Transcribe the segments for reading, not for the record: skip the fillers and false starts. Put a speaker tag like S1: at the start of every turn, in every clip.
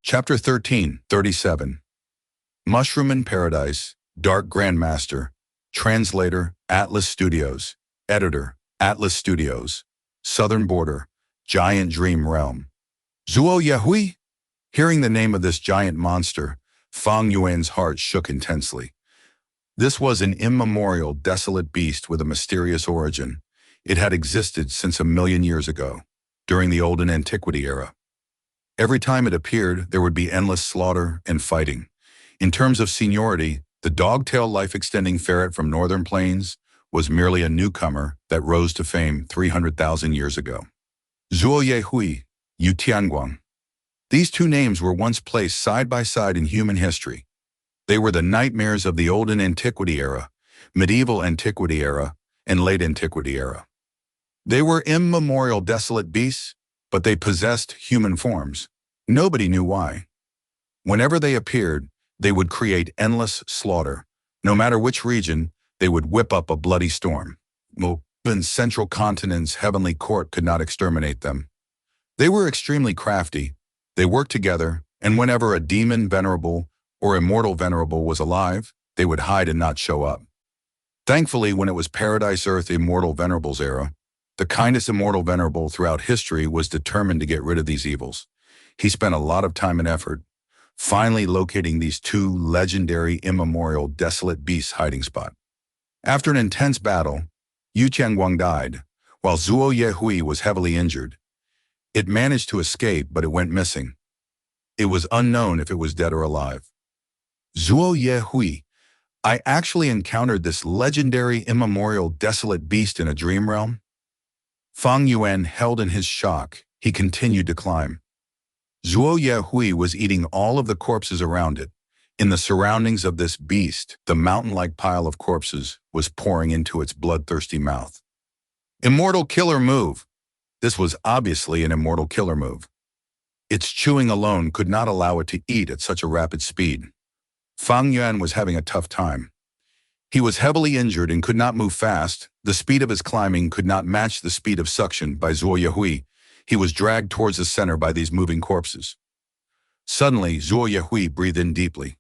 S1: Chapter 13, 37. Mushroomman Paradise, Dark Grandmaster, Translator, Atlas Studios, Editor, Atlas Studios, Southern Border, Giant Dream Realm. Zuo Yahwi? Hearing the name of this giant monster, Fang Yuan's heart shook intensely. This was an immemorial, desolate beast with a mysterious origin. It had existed since 1,000,000 years ago, during the Olden Antiquity era. Every time it appeared, there would be endless slaughter and fighting. In terms of seniority, the dog-tailed life-extending ferret from northern plains was merely a newcomer that rose to fame 300,000 years ago. Zuo Yahwi, Yu Tianguang. These two names were once placed side by side in human history. They were the nightmares of the Olden Antiquity era, Medieval Antiquity era, and Late Antiquity era. They were immemorial desolate beasts, but they possessed human forms. Nobody knew why. Whenever they appeared, they would create endless slaughter. No matter which region, they would whip up a bloody storm. Even Central Continent's heavenly court could not exterminate them. They were extremely crafty. They worked together, and whenever a demon venerable or immortal venerable was alive, they would hide and not show up. Thankfully, when it was Paradise Earth Immortal Venerables era, the kindest immortal venerable throughout history was determined to get rid of these evils. He spent a lot of time and effort, finally locating these two legendary immemorial desolate beasts' hiding spot. After an intense battle, Yu Tianguang died, while Zuo Yahwi was heavily injured. It managed to escape, but it went missing. It was unknown if it was dead or alive. Zuo Yahwi, I actually encountered this legendary immemorial desolate beast in a dream realm. Fang Yuan held in his shock. He continued to climb. Zuo Yahwi was eating all of the corpses around it. In the surroundings of this beast, the mountain-like pile of corpses was pouring into its bloodthirsty mouth. Immortal killer move! This was obviously an immortal killer move. Its chewing alone could not allow it to eat at such a rapid speed. Fang Yuan was having a tough time. He was heavily injured and could not move fast. The speed of his climbing could not match the speed of suction by Zuo Yahwi. He was dragged towards the center by these moving corpses. Suddenly, Zuo Yahwi breathed in deeply.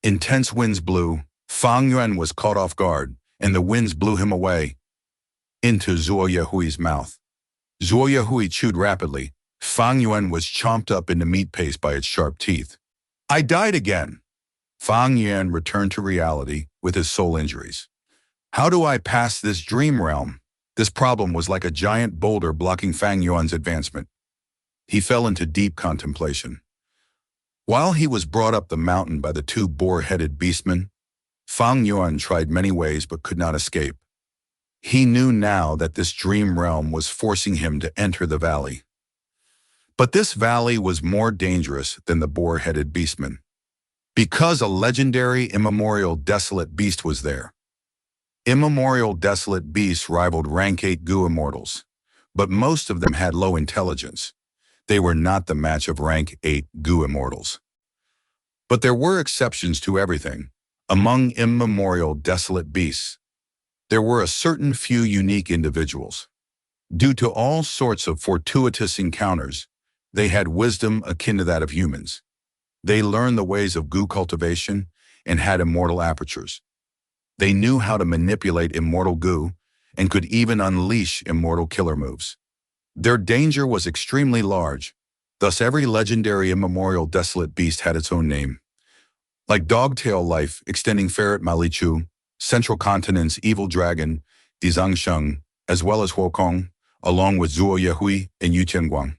S1: Intense winds blew. Fang Yuan was caught off guard, and the winds blew him away into Zuo Yahwi's mouth. Zuo Yahwi chewed rapidly. Fang Yuan was chomped up into meat paste by its sharp teeth. I died again. Fang Yuan returned to reality with his soul injuries. How do I pass this dream realm? This problem was like a giant boulder blocking Fang Yuan's advancement. He fell into deep contemplation. While he was brought up the mountain by the two boar-headed beastmen, Fang Yuan tried many ways but could not escape. He knew now that this dream realm was forcing him to enter the valley. But this valley was more dangerous than the boar-headed beastmen, because a legendary immemorial desolate beast was there. Immemorial desolate beasts rivaled rank 8 Gu immortals, but most of them had low intelligence. They were not the match of rank 8 Gu immortals. But there were exceptions to everything. Among immemorial desolate beasts, there were a certain few unique individuals. Due to all sorts of fortuitous encounters, they had wisdom akin to that of humans. They learned the ways of Gu cultivation and had immortal apertures. They knew how to manipulate immortal Gu and could even unleash immortal killer moves. Their danger was extremely large, thus every legendary immemorial desolate beast had its own name. Like Dogtail Life, Extending Ferret Malichu, Central Continent's Evil Dragon, Dizangsheng, as well as Huokong, along with Zuo Yahwi and Yu Tianguang.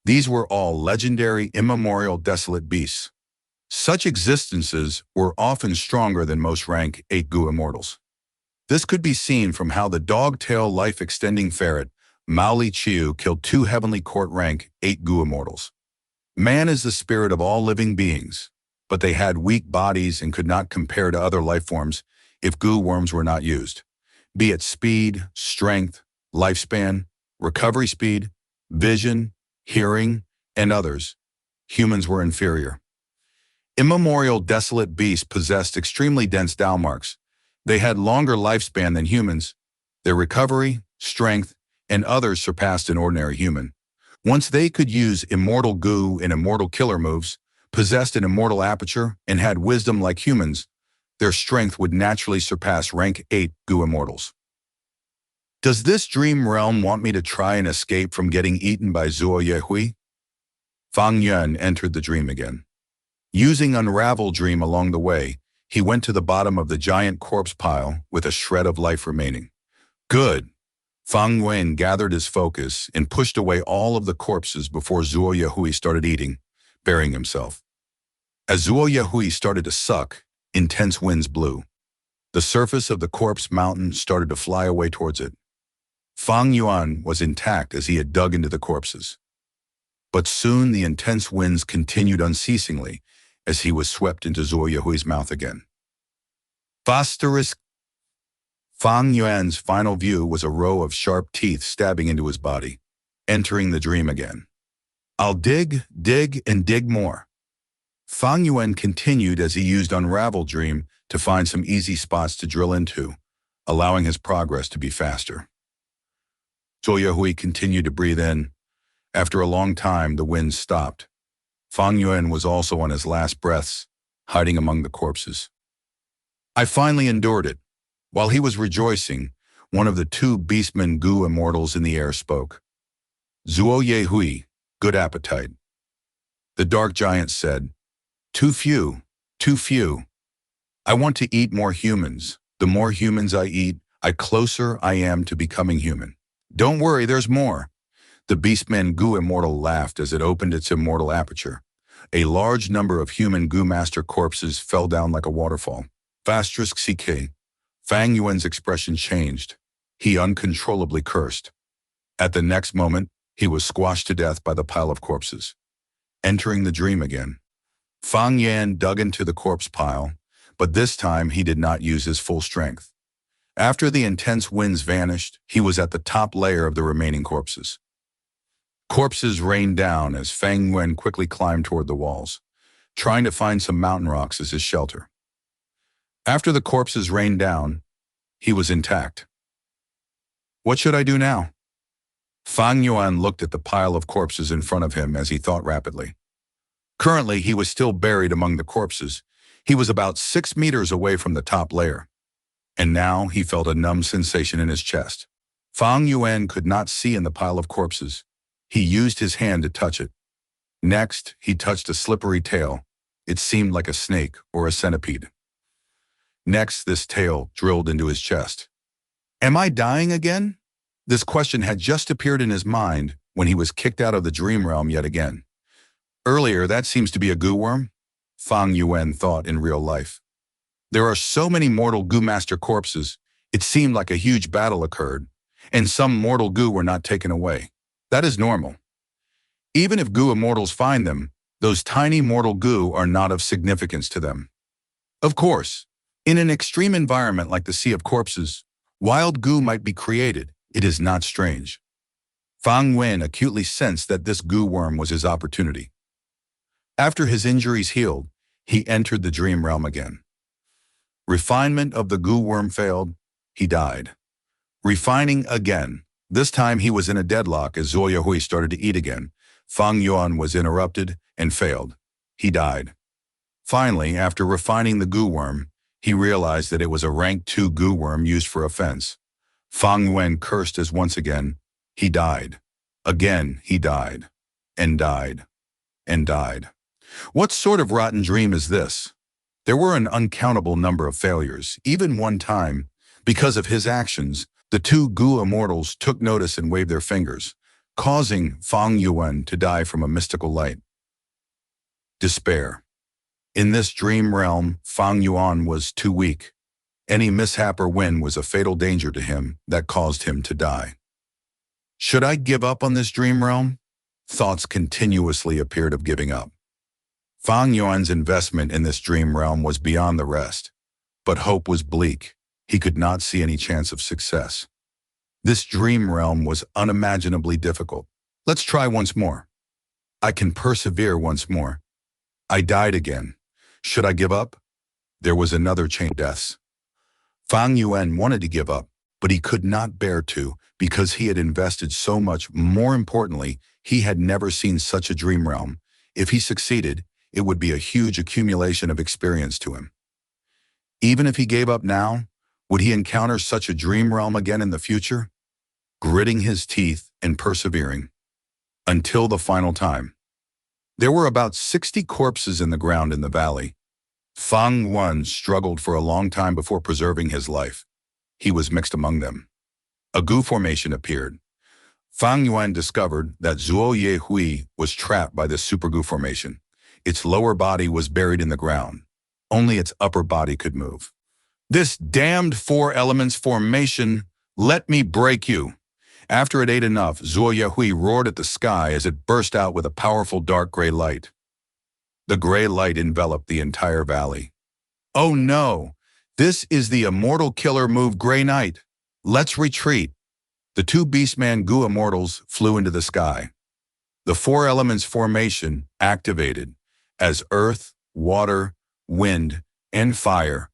S1: These were all legendary immemorial desolate beasts. Such existences were often stronger than most rank 8 Gu immortals. This could be seen from how the dog-tail life-extending ferret Mao Li Chiu killed 2 heavenly court rank 8 Gu immortals. Man is the spirit of all living beings, but they had weak bodies and could not compare to other life forms if Gu worms were not used. Be it speed, strength, lifespan, recovery speed, vision, hearing, and others, humans were inferior. Immemorial desolate beasts possessed extremely dense Dao marks. They had longer lifespan than humans. Their recovery, strength, and others surpassed an ordinary human. Once they could use immortal Gu and immortal killer moves, possessed an immortal aperture, and had wisdom like humans, their strength would naturally surpass rank 8 Gu immortals. Does this dream realm want me to try and escape from getting eaten by Zuo Yahwi? Fang Yuan entered the dream again. Using Unravel Dream along the way, he went to the bottom of the giant corpse pile with a shred of life remaining. Good. Fang Yuan gathered his focus and pushed away all of the corpses before Zuo Yahwi started eating, burying himself. As Zuo Yahwi started to suck, intense winds blew. The surface of the corpse mountain started to fly away towards it. Fang Yuan was intact as he had dug into the corpses. But soon the intense winds continued unceasingly as he was swept into Zuo Yahwi's mouth again. Phosphorus. Fang Yuan's final view was a row of sharp teeth stabbing into his body, entering the dream again. I'll dig, and dig more. Fang Yuan continued as he used Unravel Dream to find some easy spots to drill into, allowing his progress to be faster. Zuo Yahwi continued to breathe in. After a long time, the wind stopped. Fang Yuan was also on his last breaths, hiding among the corpses. I finally endured it. While he was rejoicing, one of the 2 beastmen Gu immortals in the air spoke. Zuo Yahwi, good appetite. The dark giant said, Too few. I want to eat more humans. The more humans I eat, the closer I am to becoming human. Don't worry, there's more. The beastman Gu immortal laughed as it opened its immortal aperture. A large number of human Grandmaster corpses fell down like a waterfall. Fastrisk CK. Fang Yuan's expression changed. He uncontrollably cursed. At the next moment, he was squashed to death by the pile of corpses. Entering the dream again. Fang Yuan dug into the corpse pile, but this time he did not use his full strength. After the intense winds vanished, he was at the top layer of the remaining corpses. Corpses rained down as Fang Yuan quickly climbed toward the walls, trying to find some mountain rocks as his shelter. After the corpses rained down, he was intact. What should I do now? Fang Yuan looked at the pile of corpses in front of him as he thought rapidly. Currently, he was still buried among the corpses. He was about 6 meters away from the top layer. And now he felt a numb sensation in his chest. Fang Yuan could not see in the pile of corpses. He used his hand to touch it. Next, he touched a slippery tail. It seemed like a snake or a centipede. Next, this tail drilled into his chest. Am I dying again? This question had just appeared in his mind when he was kicked out of the dream realm yet again. Earlier, that seems to be a goo worm, Fang Yuan thought in real life. There are so many mortal Gu Master corpses, it seemed like a huge battle occurred, and some mortal Gu were not taken away. That is normal. Even if Gu immortals find them, those tiny mortal Gu are not of significance to them. Of course, in an extreme environment like the Sea of Corpses, wild Gu might be created. It is not strange. Fang Yuan acutely sensed that this Gu worm was his opportunity. After his injuries healed, he entered the dream realm again. Refinement of the Gu worm failed. He died. Refining again. This time he was in a deadlock as Zuo Yahwi started to eat again. Fang Yuan was interrupted and failed. He died. Finally, after refining the Gu worm, he realized that it was a rank 2 Gu worm used for offense. Fang Yuan cursed as once again, he died. Again, he died. And died. And died. What sort of rotten dream is this? There were an uncountable number of failures. Even one time, because of his actions, the 2 Gu immortals took notice and waved their fingers, causing Fang Yuan to die from a mystical light. Despair. In this dream realm, Fang Yuan was too weak. Any mishap or win was a fatal danger to him that caused him to die. Should I give up on this dream realm? Thoughts continuously appeared of giving up. Fang Yuan's investment in this dream realm was beyond the rest, but hope was bleak. He could not see any chance of success. This dream realm was unimaginably difficult. Let's try once more. I can persevere once more. I died again. Should I give up? There was another chain of deaths. Fang Yuan wanted to give up, but he could not bear to because he had invested so much. More importantly, he had never seen such a dream realm. If he succeeded, it would be a huge accumulation of experience to him. Even if he gave up now, would he encounter such a dream realm again in the future? Gritting his teeth and persevering. Until the final time. There were about 60 corpses in the ground in the valley. Fang Yuan struggled for a long time before preserving his life. He was mixed among them. A goo formation appeared. Fang Yuan discovered that Zuo Yahwi was trapped by this super goo formation. Its lower body was buried in the ground. Only its upper body could move. This damned four elements formation, let me break you. After it ate enough, Zuo Yahwi roared at the sky as it burst out with a powerful dark gray light. The gray light enveloped the entire valley. Oh no! This is the immortal killer move Grey Knight. Let's retreat. The two Beastman Goo Immortals flew into the sky. The four elements formation activated as earth, water, wind, and fire.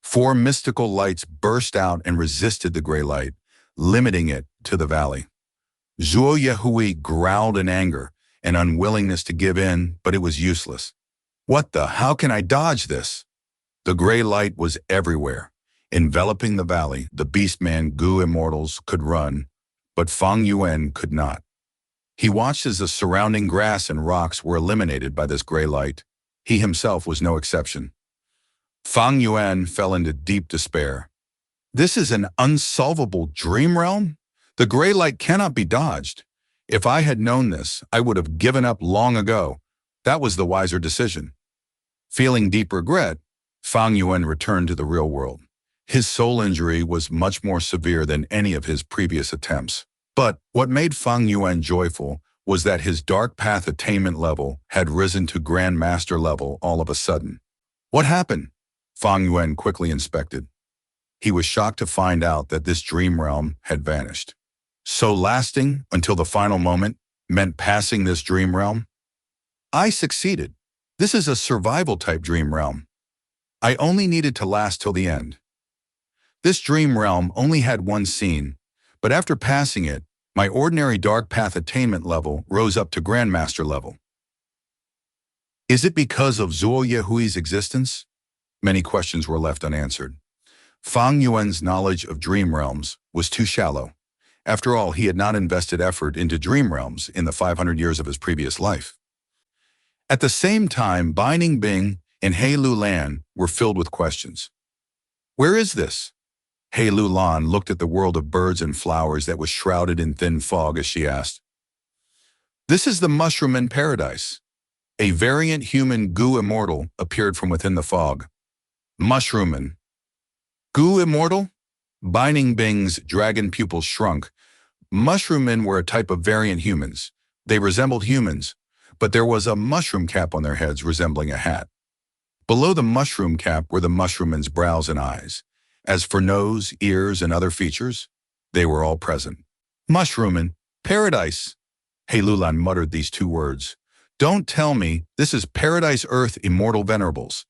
S1: Four mystical lights burst out and resisted the gray light, limiting it to the valley. Zuo Yahwi growled in anger and unwillingness to give in, but it was useless. How can I dodge this? The gray light was everywhere. Enveloping the valley, the Beastman Goo Immortals could run, but Fang Yuan could not. He watched as the surrounding grass and rocks were eliminated by this gray light. He himself was no exception. Fang Yuan fell into deep despair. This is an unsolvable dream realm? The gray light cannot be dodged. If I had known this, I would have given up long ago. That was the wiser decision. Feeling deep regret, Fang Yuan returned to the real world. His soul injury was much more severe than any of his previous attempts. But what made Fang Yuan joyful was that his dark path attainment level had risen to Grandmaster level all of a sudden. What happened? Fang Yuan quickly inspected. He was shocked to find out that this dream realm had vanished. So lasting until the final moment meant passing this dream realm? I succeeded. This is a survival type dream realm. I only needed to last till the end. This dream realm only had one scene, but after passing it, my ordinary dark path attainment level rose up to Grandmaster level. Is it because of Zuo Yahwi's existence? Many questions were left unanswered. Fang Yuan's knowledge of dream realms was too shallow. After all, he had not invested effort into dream realms in the 500 years of his previous life. At the same time, Binding Bing and He Lulan were filled with questions. Where is this? He Lulan looked at the world of birds and flowers that was shrouded in thin fog as she asked. This is the Mushroomman paradise. A variant human Goo Immortal appeared from within the fog. Mushroomman. Goo Immortal? Binding Bing's dragon pupils shrunk. Mushroommen were a type of variant humans. They resembled humans, but there was a mushroom cap on their heads resembling a hat. Below the mushroom cap were the mushroommen's brows and eyes. As for nose, ears, and other features, they were all present. Mushroomman, paradise. He Lulan muttered these two words. Don't tell me this is Paradise Earth Immortal Venerables.